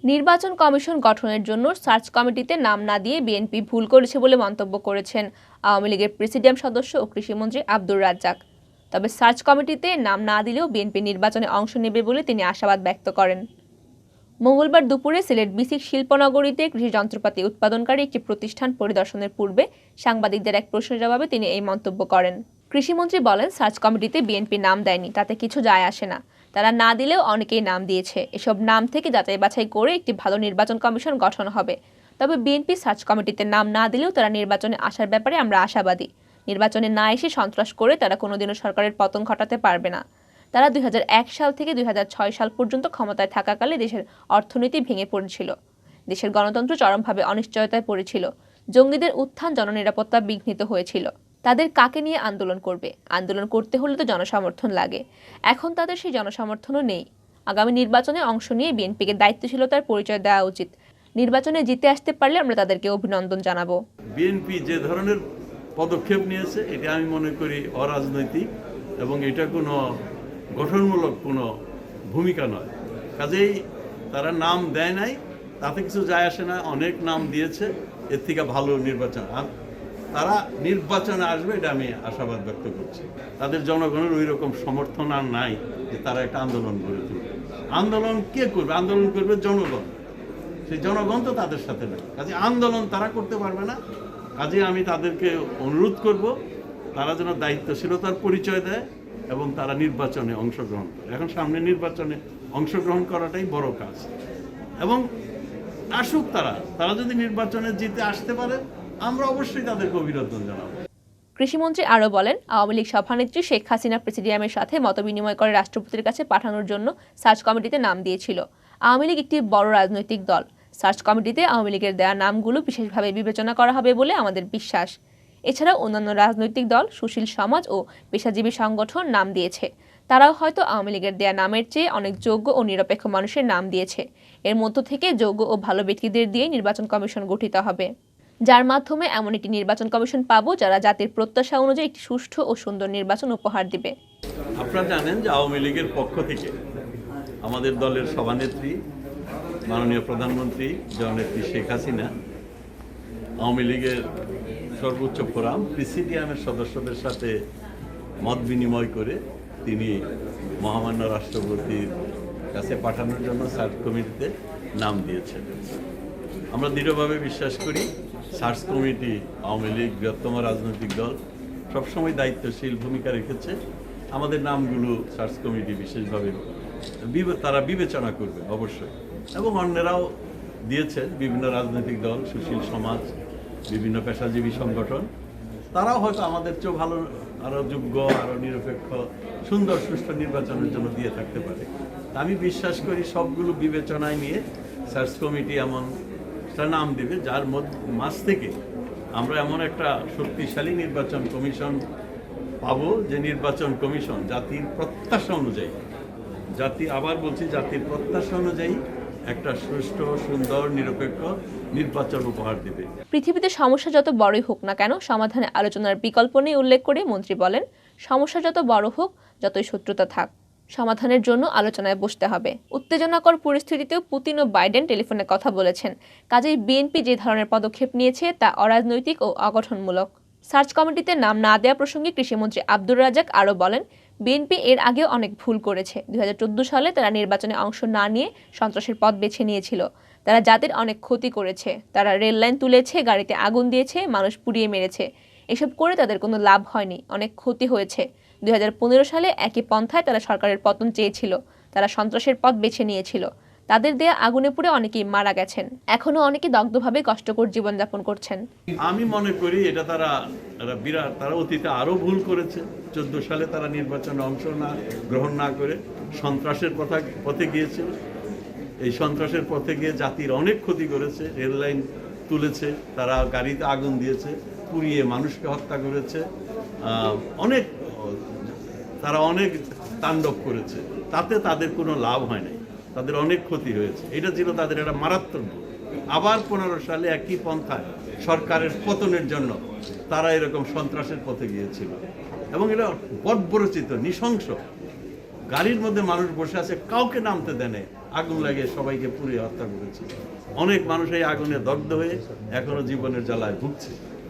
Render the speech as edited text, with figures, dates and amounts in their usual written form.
নির্বাচন কমিশন গঠনের জন্য সার্চ কমিটিতে নাম না দিয়ে বিএনপি ভুল করেছে বলে মন্তব্য করেছেন আওয়ামী লীগের প্রেসিডিয়াম সদস্য ও কৃষিমন্ত্রী আব্দুর রাজ্জাক। তবে সার্চ কমিটিতে নাম না দিলেও বিএনপি নির্বাচনে অংশ নেবে বলে তিনি আশাবাদ ব্যক্ত করেন। মঙ্গলবার দুপুরে সিলেট বিসিক শিল্পনগরীতে কৃষি যন্ত্রপাতি উৎপাদনকারী একটি প্রতিষ্ঠান পরিদর্শনের পূর্বে সাংবাদিকদের এক প্রশ্নের জবাবে তিনি এই মন্তব্য করেন। কৃষিমন্ত্রী বলেন, সার্চ কমিটিতে বিএনপি নাম দেয়নি, তাতে কিছু যায় আসে না। তারা না দিলেও অনেকেই নাম দিয়েছে। এসব নাম থেকে যাচাই বাছাই করে একটি ভালো নির্বাচন কমিশন গঠন হবে। তবে বিএনপি সার্চ কমিটিতে নাম না দিলেও তারা নির্বাচনে আসার ব্যাপারে আমরা আশাবাদী। নির্বাচনে না এসে সন্ত্রাস করে তারা কোনোদিনও সরকারের পতন ঘটাতে পারবে না। তারা 2001 সাল থেকে 2006 সাল পর্যন্ত ক্ষমতায় থাকাকালে দেশের অর্থনীতি ভেঙে পড়েছিল, দেশের গণতন্ত্র চরমভাবে অনিশ্চয়তায় পড়েছিল, জঙ্গিদের উত্থান জননিরাপত্তা বিঘ্নিত হয়েছিল। তাদের কাকে নিয়ে আন্দোলন করবে? আন্দোলন করতে হলে তো জনসমর্থন লাগে। এখন তাদের সেই জনসমর্থনও নেই। আগামী নির্বাচনে অংশ নিয়ে বিএনপিকে দায়িত্বশীলতার পরিচয় দেওয়া উচিত। নির্বাচনে জিতে আসতে পারলে আমরা তাদেরকে অভিনন্দন জানাবো। বিএনপি যে ধরনের পদক্ষেপ নিয়েছে এটা আমি মনে করি অরাজনৈতিক এবং এটা কোনো গঠনমূলক কোনো ভূমিকা নয়। কাজেই তারা নাম দেয় নাই, তাতে কিছু যায় আসে না। অনেক নাম দিয়েছে, এর থেকে ভালো নির্বাচন তারা নির্বাচনে আসবে, এটা আমি আশাবাদ ব্যক্ত করছি। তাদের জনগণের ওই রকম সমর্থন আর নাই যে তারা একটা আন্দোলন গড়ে তুলবে। আন্দোলন কে করবে? আন্দোলন করবে জনগণ। সেই জনগণ তো তাদের সাথে নেই, কাজে আন্দোলন তারা করতে পারবে না। কাজে আমি তাদেরকে অনুরোধ করব তারা যেন দায়িত্বশীলতার পরিচয় দেয় এবং তারা নির্বাচনে অংশগ্রহণ করে। এখন সামনে নির্বাচনে অংশগ্রহণ করাটাই বড় কাজ। এবং আসুক তারা যদি নির্বাচনে জিতে আসতে পারে, আমরা অবশ্যই তাদেরকে অভিনন্দন জানাবো। কৃষিমন্ত্রী আরও বলেন, আওয়ামী লীগ সভানেত্রী শেখ হাসিনা প্রেসিডিয়ামের সাথে মতবিনিময় করে রাষ্ট্রপতির কাছে পাঠানোর জন্য সার্চ কমিটিতে নাম দিয়েছিল। আওয়ামী লীগ একটি বড় রাজনৈতিক দল। সার্চ কমিটিতে আওয়ামী লীগের দেওয়া নামগুলো বিশেষভাবে বিবেচনা করা হবে বলে আমাদের বিশ্বাস। এছাড়াও অন্যান্য রাজনৈতিক দল, সুশীল সমাজ ও পেশাজীবী সংগঠন নাম দিয়েছে। তারাও হয়তো আওয়ামী লীগের দেয়া নামের চেয়ে অনেক যোগ্য ও নিরপেক্ষ মানুষের নাম দিয়েছে। এর মধ্য থেকে যোগ্য ও ভালো ব্যক্তিদের দিয়ে নির্বাচন কমিশন গঠিত হবে, যার মাধ্যমে এমন একটি নির্বাচন কমিশন পাবো যারা জাতির প্রত্যাশা অনুযায়ী একটি সুষ্ঠু ও সুন্দর নির্বাচন উপহার দিবে। আপনারা জানেন যে আওয়ামী লীগের পক্ষ থেকে আমাদের দলের সভানেত্রী মাননীয় প্রধানমন্ত্রী জননেত্রী শেখ হাসিনা আওয়ামী লীগের সর্বোচ্চ ফোরাম প্রেসিডিয়ামের সদস্যদের সাথে মত বিনিময় করে তিনি মহামান্য রাষ্ট্রপতির কাছে পাঠানোর জন্য সার্চ কমিটিতে নাম দিয়েছেন। আমরা দৃঢ়ভাবে বিশ্বাস করি সার্চ কমিটি, আওয়ামী লীগ বৃহত্তম রাজনৈতিক দল, সবসময় দায়িত্বশীল ভূমিকা রেখেছে। আমাদের নামগুলো সার্চ কমিটি বিশেষভাবে তারা বিবেচনা করবে অবশ্যই। এবং অন্যরাও দিয়েছেন, বিভিন্ন রাজনৈতিক দল, সুশীল সমাজ, বিভিন্ন পেশাজীবী সংগঠন, তারাও হয়তো আমাদের চেয়েও ভালো, আরও যোগ্য, আরও নিরপেক্ষ, সুন্দর সুষ্ঠু নির্বাচনের জন্য দিয়ে থাকতে পারে। আমি বিশ্বাস করি সবগুলো বিবেচনায় নিয়ে সার্চ কমিটি এমন একটা নাম দেবে যার মাঝ থেকে আমরা এমন একটা শক্তিশালী নির্বাচন কমিশন পাবো, যে নির্বাচন কমিশন জাতির প্রত্যাশা অনুযায়ী, জাতির প্রত্যাশা অনুযায়ী একটা সুষ্ঠু, সুন্দর, নিরপেক্ষ নির্বাচন উপহার দেবে। পৃথিবীতে সমস্যা যত বড়ই হোক না কেন, সমাধানে আলোচনার বিকল্প নেই উল্লেখ করে মন্ত্রী বলেন, সমস্যা যত বড় হোক, যতই শত্রুতা থাক, সমাধানের জন্য আলোচনায় বসতে হবে। উত্তেজনাকর পরিস্থিতিতেও পুতিন ও বাইডেন টেলিফোনে কথা বলেছেন। কাজেই বিএনপি যে ধরনের পদক্ষেপ নিয়েছে তা অরাজনৈতিক ও অগঠনমূলক। সার্চ কমিটিতে নাম না দেওয়া প্রসঙ্গে কৃষিমন্ত্রী আব্দুর রাজ্জাক আরও বলেন, বিএনপি এর আগেও অনেক ভুল করেছে। 2014 সালে তারা নির্বাচনে অংশ না নিয়ে সন্ত্রাসের পথ বেছে নিয়েছিল। তারা জাতির অনেক ক্ষতি করেছে। তারা রেল লাইন তুলেছে, গাড়িতে আগুন দিয়েছে, মানুষ পুড়িয়ে মেরেছে। এসব করে তাদের কোনো লাভ হয়নি, অনেক ক্ষতি হয়েছে। 2015 সালে একই পন্থায় তারা সরকারের পতন চেয়েছিল। তারা সন্ত্রাসের পথ বেছে নিয়েছিল। তাদের দেয়া আগুনে পুড়ে অনেকেই মারা গেছেন। এখনো অনেকে দগ্ধভাবে কষ্টকর জীবনযাপন করছেন। আমি মনে করি এটা তারা অতীতে আরো ভুল করেছে। 14 সালে তারা নির্বাচনে অংশ গ্রহণ না করে সন্ত্রাসের পথে গিয়েছিল। এই সন্ত্রাসের পথে গিয়ে জাতির অনেক ক্ষতি করেছে। রেল লাইন তুলেছে, তারা গাড়িতে আগুন দিয়েছে, পুড়িয়ে মানুষকে হত্যা করেছে, তারা অনেক তাণ্ডব করেছে। তাতে তাদের কোনো লাভ হয় নাই, তাদের অনেক ক্ষতি হয়েছে। এটা ছিল তাদের একটা মারাত্মক ভুল। আবার 15 সালে একই পন্থায় সরকারের পতনের জন্য তারা এরকম সন্ত্রাসের পথে গিয়েছিল এবং এটা বর্বরচিত, নৃশংস। গাড়ির মধ্যে মানুষ বসে আছে, কাউকে নামতে দেয় না, আগুন লাগিয়ে সবাইকে পুড়িয়ে হত্যা করেছে। অনেক মানুষ এই আগুনে দগ্ধ হয়ে এখনো জীবনের জ্বালায় ভুগছে।